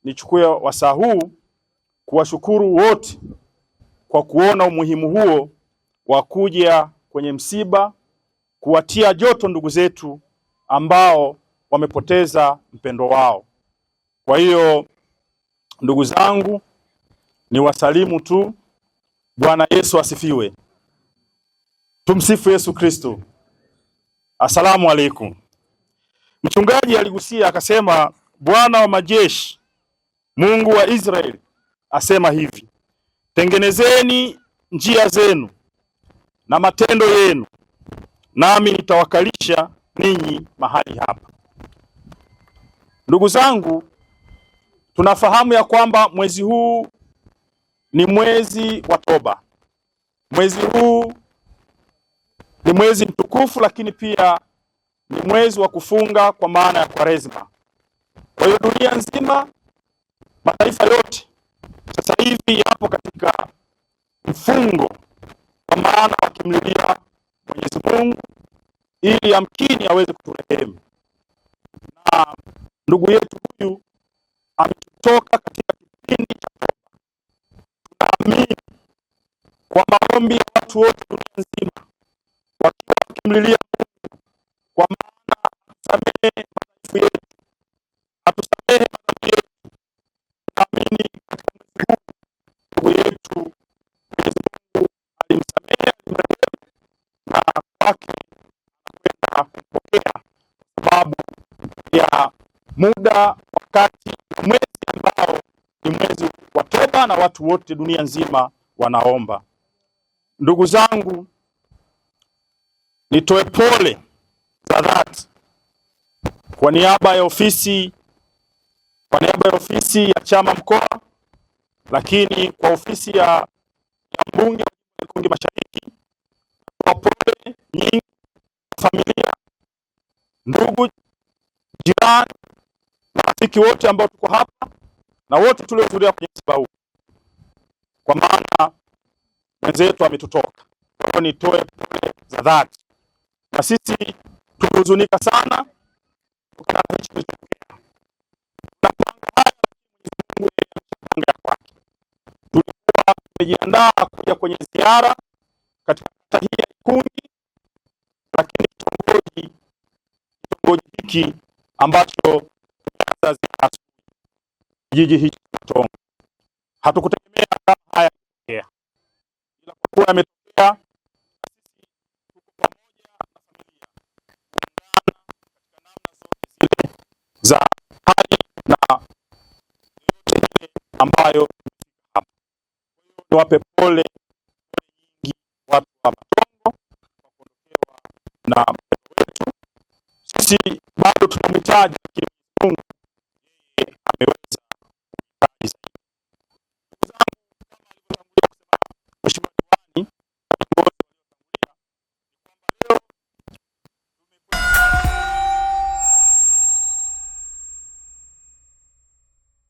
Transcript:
nichukue wasaa huu kuwashukuru wote kwa kuona umuhimu huo wa kuja kwenye msiba kuwatia joto ndugu zetu ambao wamepoteza mpendo wao. Kwa hiyo ndugu zangu, ni wasalimu tu. Bwana Yesu asifiwe. Tumsifu Yesu Kristo. Asalamu alaikum. Mchungaji aligusia akasema, Bwana wa majeshi, Mungu wa Israeli asema hivi: tengenezeni njia zenu na matendo yenu, nami nitawakalisha ninyi mahali hapa. Ndugu zangu, tunafahamu ya kwamba mwezi huu ni mwezi wa toba. Mwezi huu ni mwezi mtukufu, lakini pia ni mwezi wa kufunga kwa maana ya Kwaresma. Kwa hiyo dunia nzima, mataifa yote sasa hivi yapo katika mfungo, kwa maana wakimlilia Mwenyezi Mungu ili amkini aweze kuturehemu. Na ndugu yetu huyu ametoka katika kipindi cha toba. Tunaamini kwa maombi ya watu wote dunia nzima, wakiwa wakimlilia Mungu, kwa maana atusamehe madhaifu yetu, atusamehe madhambi yetu. Tunaamini katika mwezi huu ndugu yetu Mwenyezi Mungu alimsamehe, alimrehemu, na kwake anakwenda kupokea sababu ya muda, wakati wa mwezi ambao ni mwezi wa toba na watu wote dunia nzima wanaomba. Ndugu zangu, nitoe pole za dhati kwa niaba ya ofisi ya chama mkoa, lakini kwa ofisi ya mbunge wa Ikungi Mashariki, kwa pole nyingi familia, ndugu, jirani na rafiki wote ambao tuko hapa na wote tuliohudhuria kwenye msiba huu, kwa maana mwenzetu ametutoka. Kwa hiyo nitoe pole za dhati, na sisi tumehuzunika sana kutokana na hicho kilichotokea. Tunapanga haya Mwenyezi Mungu ya kwake. Tulikuwa tumejiandaa kuja kwenye ziara katika kata hii ya Ikungi, lakini kitongoji hiki ambacho kijiji hiki Tongo, hatukutegemea kama haya kutokea, ila kwa kuwa yametokea, sisi tuko pamoja na familia kuungana katika namna zote zile za hali na yote ile ambayo hapa. Kwa hiyo niwape pole